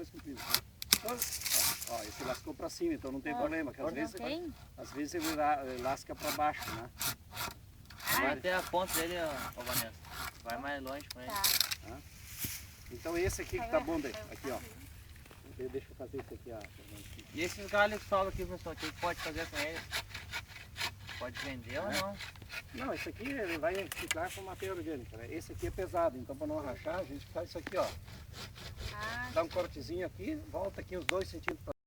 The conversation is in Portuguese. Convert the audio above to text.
comprido. Então, ó, esse lascou para cima, então não tem problema, que às vezes ele lasca para baixo, né? Vai até a ponta dele, ó, Vanessa. Vai mais longe com ele. Tá. Então esse aqui que tá bom daí, aqui ó. Deixa eu fazer isso aqui, ó. E esses galhos que sobram aqui, pessoal, o que pode fazer com eles? Pode vender ou não? Não, esse aqui ele vai ficar com matéria orgânica, né? Esse aqui é pesado, então para não rachar, a gente faz isso aqui, ó. Dá um cortezinho aqui, volta aqui uns 2 centímetros.